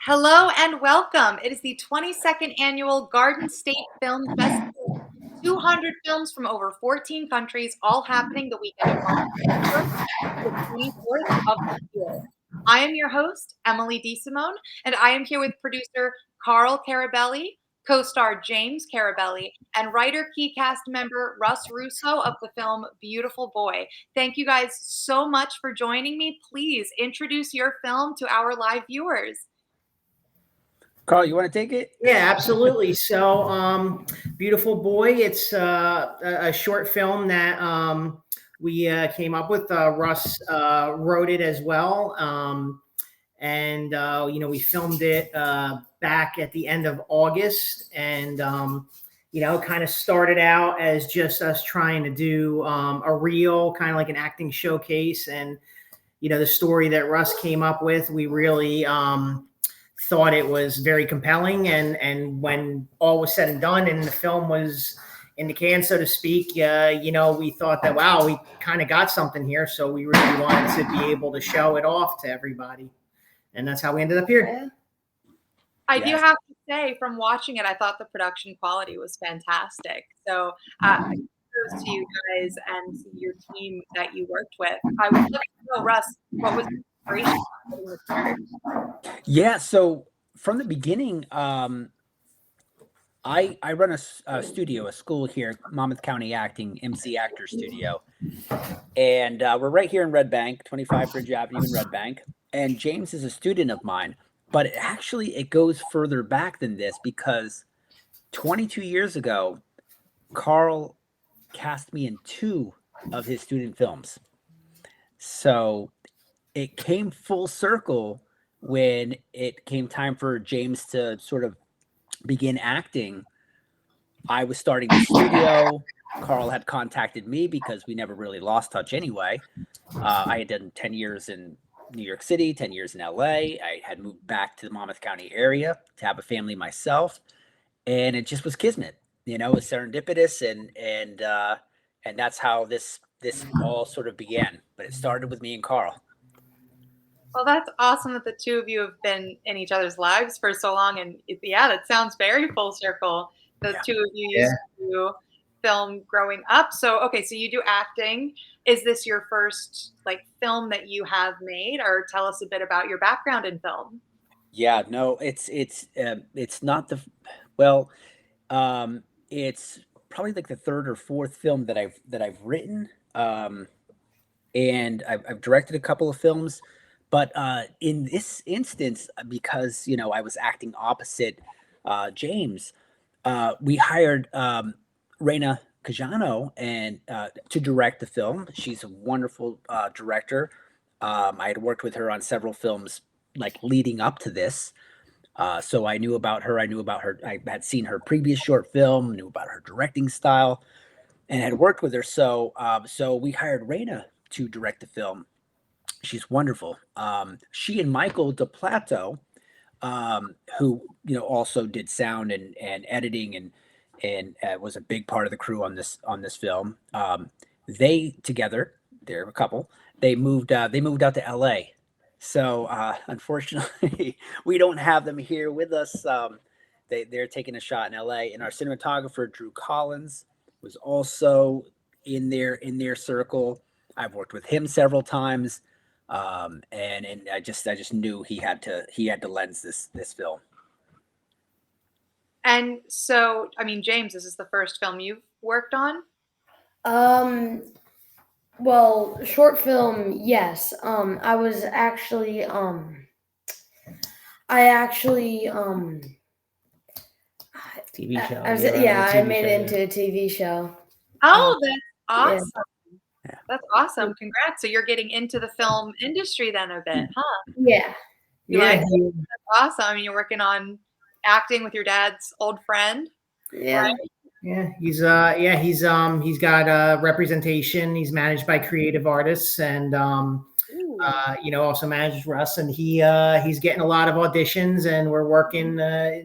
Hello and welcome. It is the 22nd annual Garden State Film Festival. 200 films from over 14 countries, all happening the weekend of March 21st to the 24th of this year. I am your host, Emily DeSimone, and I am here with producer Carl Carabelli, co-star James Carabelli, and writer key cast member Russ Russo of the film Beautiful Boy. Thank you guys so much for joining me. Please introduce your film to our live viewers. Carl, you want to take it? Yeah, absolutely. So, Beautiful Boy, it's a short film that we came up with. Russ wrote it as well. We filmed it back at the end of August. And, kind of started out as just us trying to do a reel, kind of like an acting showcase. And, the story that Russ came up with, we really thought it was very compelling, and when all was said and done and the film was in the can, so to speak, we thought that, wow, we kind of got something here. So we really wanted to be able to show it off to everybody, and that's how we ended up here. I do have to say, from watching it, I thought the production quality was fantastic. So kudos to you guys and to your team that you worked with. I would love to know, Russ, what was the inspiration for putting this together? Yeah, so from the beginning, I run a studio, a school here, Monmouth County Acting, MC Actor Studio. And we're right here in Red Bank, 25 Bridge Avenue in Red Bank. And James is a student of mine. But it goes further back than this, because 22 years ago, Carl cast me in 2 of his student films. So it came full circle when it came time for James to sort of begin acting. I was starting the studio. Carl had contacted me because we never really lost touch anyway. I had done 10 years in New York City, 10 years in LA. I had moved back to the Monmouth County area to have a family myself. And it just was kismet, it was serendipitous. And that's how this all sort of began. But it started with me and Carl. Well, that's awesome that the two of you have been in each other's lives for so long. And that sounds very full circle. The two of you used to do film growing up. So you do acting. Is this your first film that you have made, or tell us a bit about your background in film? Yeah, no, it's not it's probably like the 3rd or 4th film that I've written. And I've directed a couple of films, but in this instance, because I was acting opposite James, we hired Reina Cajano and to direct the film. She's a wonderful director. I had worked with her on several films leading up to this. So I knew about her. I had seen her previous short film, knew about her directing style, and had worked with her. So we hired Reina to direct the film. She's wonderful. She and Michael DePlato, who also did sound and editing and was a big part of the crew on this film. They together, they're a couple. They moved out to LA. So unfortunately, we don't have them here with us. They're taking a shot in LA. And our cinematographer Drew Collins was also in their circle. I've worked with him several times. And I just knew he had to lens this film. And so, James, this is the first film you've worked on? Well, short film, yes. I was actually TV show. I made it into a TV show. Oh, that's awesome. Yeah. That's awesome. Congrats. So you're getting into the film industry then a bit, huh? Yeah. That's awesome. You're working on acting with your dad's old friend. Yeah. Right? Yeah, he's got representation. He's managed by creative artists, and also manages Russ, and he's getting a lot of auditions, and we're working.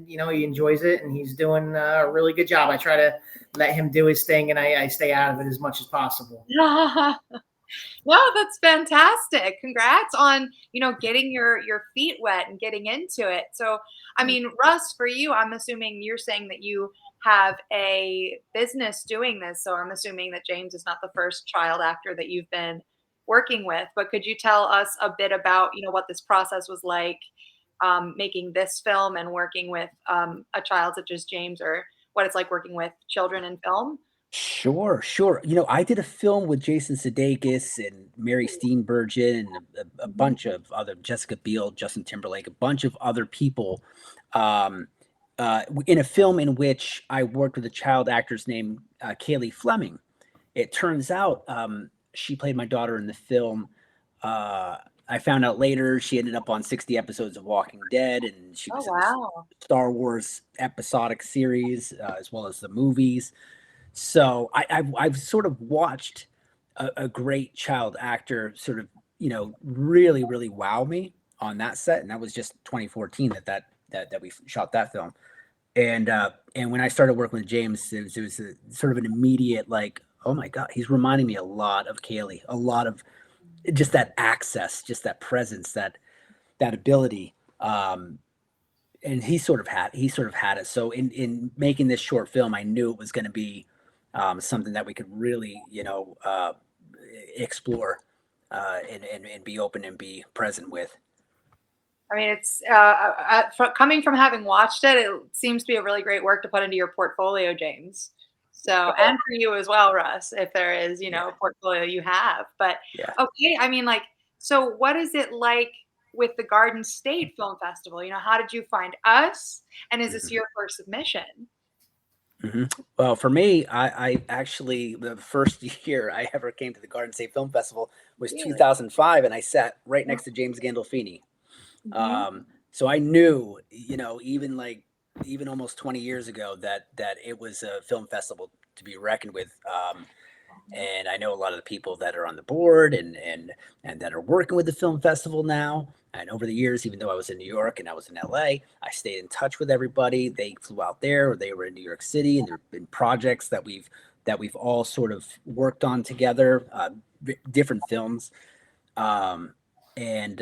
He enjoys it, and he's doing a really good job. I try to let him do his thing, and I stay out of it as much as possible. No, that's fantastic. Congrats on, getting your feet wet and getting into it. So, I mean, Russ, for you, I'm assuming you're saying that you have a business doing this. So I'm assuming that James is not the first child actor that you've been working with. But could you tell us a bit about, what this process was like, making this film and working with a child such as James, or what it's like working with children in film? Sure, sure. I did a film with Jason Sudeikis and Mary Steenburgen and a Mhm. bunch of other Jessica Biel, Justin Timberlake, a bunch of other people, um, in a film in which I worked with a child actress named Kaylee Fleming. It turns out she played my daughter in the film. Uh, I found out later she ended up on 60 episodes of Walking Dead, and she Oh, was in the wow. Star Wars episodic series as well as the movies. So I've sort of watched a great child actor sort of really really wow me on that set, and that was just 2014 that we shot that film. And when I started working with James, it was a, sort of an immediate like, oh my god, he's reminding me a lot of Kaylee, a lot of just that access, just that presence, that ability. And he sort of had it. So in making this short film, I knew it was going to be something that we could really explore and be open and be present with. I mean, it's coming from having watched it, it seems to be a really great work to put into your portfolio, James. So, and for you as well, Russ, if there is, Yeah, a portfolio you have. But yeah. okay, I mean, like, so what is it like with the Garden State Film Festival? How did you find us? And is this Mhm. your first submission? Well, for me, I actually the first year I ever came to the Garden State Film Festival was Really? 2005, and I sat right next to James Gandolfini. Hmm. So I knew, even almost 20 years ago that it was a film festival to be reckoned with. And I know a lot of the people that are on the board and that are working with the film festival now. And over the years, even though I was in New York and I was in LA, I stayed in touch with everybody. They flew out there, or they were in New York City, and there have been projects that we've all sort of worked on together, different films. Um, and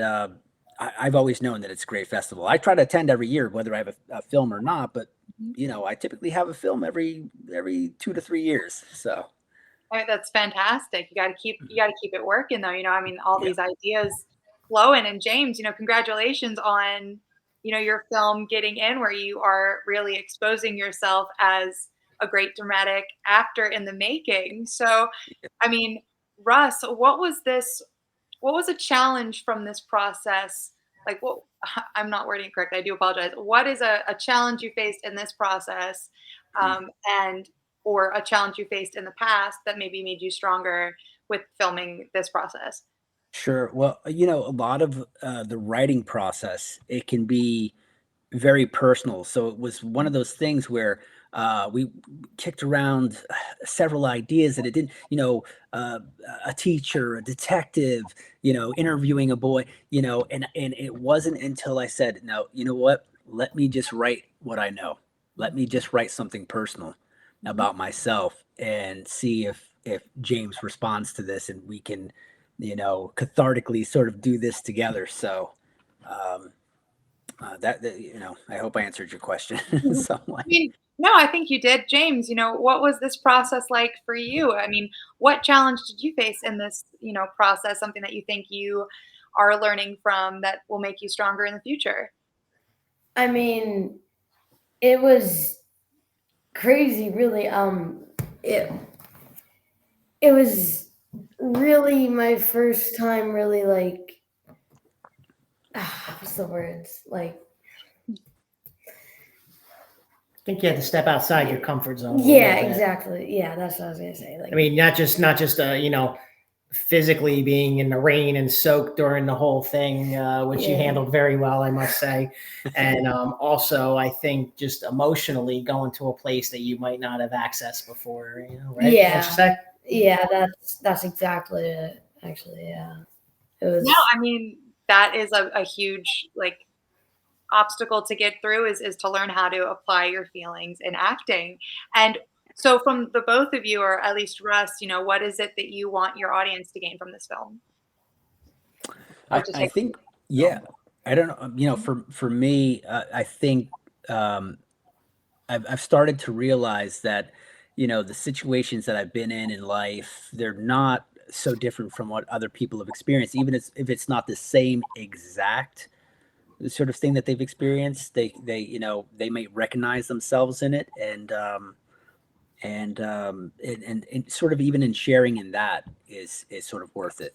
I've always known that it's a great festival. I try to attend every year, whether I have a film or not. But I typically have a film every 2 to 3 years. So Right, that's fantastic. You got to keep it working though. I mean, all yeah. these ideas flowing. And James, congratulations on your film getting in, where you are really exposing yourself as a great dramatic actor in the making. So, I mean, Russ, what was a challenge from this process? Like, what I'm not wording it correctly. I do apologize. What is a challenge you faced in this process, and or a challenge you faced in the past that maybe made you stronger with filming this process? Sure. Well, a lot of the writing process, it can be very personal. So it was one of those things where we kicked around several ideas that it didn't, a teacher, a detective, interviewing a boy, and it wasn't until I said, no, you know what? Let me just write what I know. Let me just write something personal Mhm. about myself and see if James responds to this, and we can, cathartically sort of do this together. So um, I hope I answered your question Mhm. somewhat. I mean, no, I think you did. James, what was this process like for you? I mean, what challenge did you face in this, process? Something that you think you are learning from that will make you stronger in the future? I mean, it was crazy, really. It it was really my first time, really like what's the words like. I think you had to step outside your comfort zone a Yeah, little bit. exactly. Yeah, that's what I was gonna say. I Like, mean, not just physically being in the rain and soaked during the whole thing, which you yeah, handled very well, I must say. And also, I think just emotionally going to a place that you might not have accessed before, right? What you yeah, say? yeah. That's exactly it. Actually, yeah. It No, was. I mean, that is a huge, like, obstacle to get through, is to learn how to apply your feelings in acting. And So from the both of you, or at least Russ, what is it that you want your audience to gain from this film? Or to I take think, from the yeah, film? I don't know, for me, I think um, I've started to realize that, the situations that I've been in life, they're not so different from what other people have experienced, even if it's not the same exact sort of thing that they've experienced. They may recognize themselves in it, and sort of even in sharing in that is sort of worth it.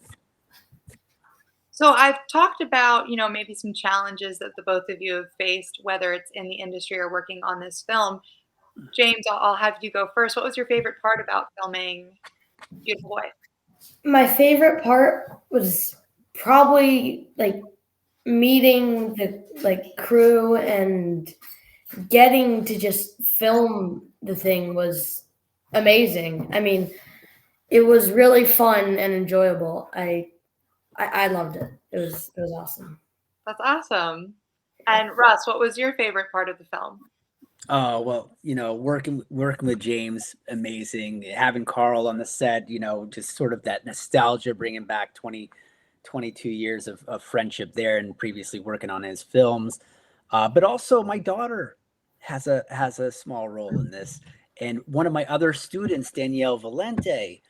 So I've talked about, maybe some challenges that the both of you have faced, whether it's in the industry or working on this film. James, I'll have you go first. What was your favorite part about filming Beautiful Boy? My favorite part was probably like meeting the crew and getting to just film the thing was amazing. I mean, it was really fun and enjoyable. I loved it. It was awesome. That's awesome. And Russ, what was your favorite part of the film? Oh, well, working with James, amazing. Having Carl on the set, just sort of that nostalgia, bringing back 22 years of friendship there, and previously working on his films. But also, my daughter has a small role in this, and one of my other students, Danielle Valente,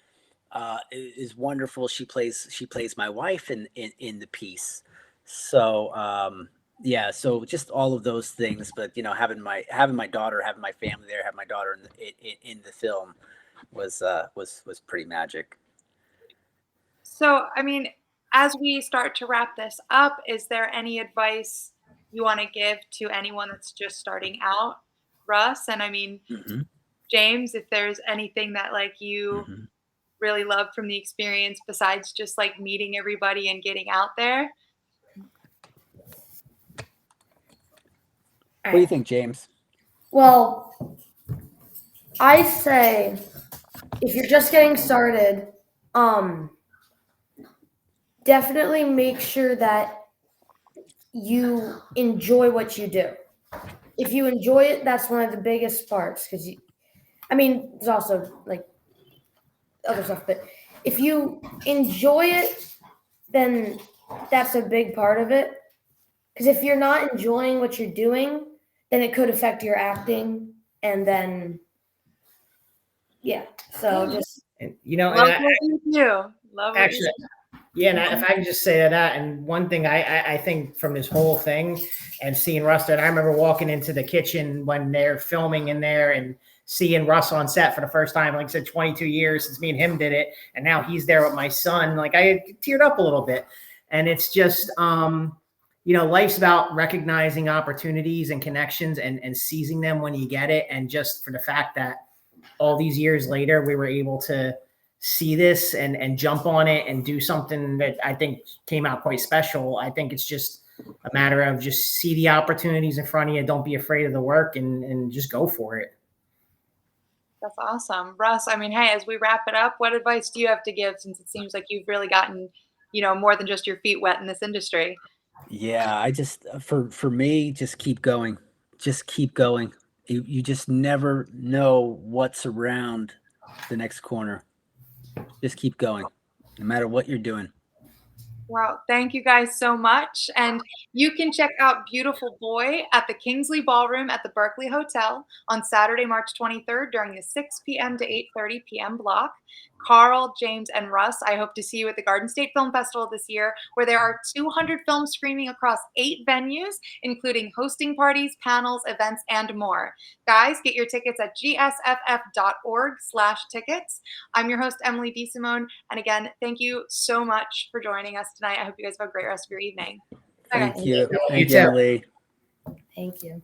is wonderful. She plays my wife in the piece. So yeah, so just all of those things. But having my daughter, having my family there, having my daughter in the film was pretty magic. So, I mean, as we start to wrap this up, is there any advice you want to give to anyone that's just starting out, Russ? And I mean, Hmm. James, if there's anything that you Hmm. really loved from the experience besides just meeting everybody and getting out there. What do you think, James? Well, I say if you're just getting started, definitely make sure that you enjoy what you do. If you enjoy it, that's one of the biggest parts. Because I mean, there's also other stuff, but if you enjoy it, then that's a big part of it. Because if you're not enjoying what you're doing, then it could affect your acting, and then yeah. So just And, Love what you do. Love what you actually, yeah, and if I can just say that, and one thing I think from this whole thing and seeing Russ there, and I remember walking into the kitchen when they're filming in there and seeing Russ on set for the first time, like I said, 22 years since me and him did it, and now he's there with my son. Like I teared up a little bit, and it's just life's about recognizing opportunities and connections and seizing them when you get it, and just for the fact that all these years later we were able to see this and jump on it and do something that I think came out quite special. I think it's just a matter of just see the opportunities in front of you. Don't be afraid of the work and just go for it. That's awesome. Russ, I mean, hey, as we wrap it up, what advice do you have to give since it seems like you've really gotten, more than just your feet wet in this industry? Yeah, I just for me, just keep going. Just keep going. You just never know what's around the next corner. Just keep going, no matter what you're doing. Wow, thank you guys so much. And you can check out Beautiful Boy at the Kingsley Ballroom at the Berkeley Hotel on Saturday, March 23rd during the 6 p.m. to 8:30 p.m. block. Carl, James, and Russ, I hope to see you at the Garden State Film Festival this year, where there are 200 films screening across 8 venues, including hosting parties, panels, events, and more. Guys, get your tickets at gsff.org/tickets. I'm your host, Emily DeSimone. And again, thank you so much for joining us tonight. I hope you guys have a great rest of your evening. Bye, guys. Thank you. You Thank you, too. Emily. thank you.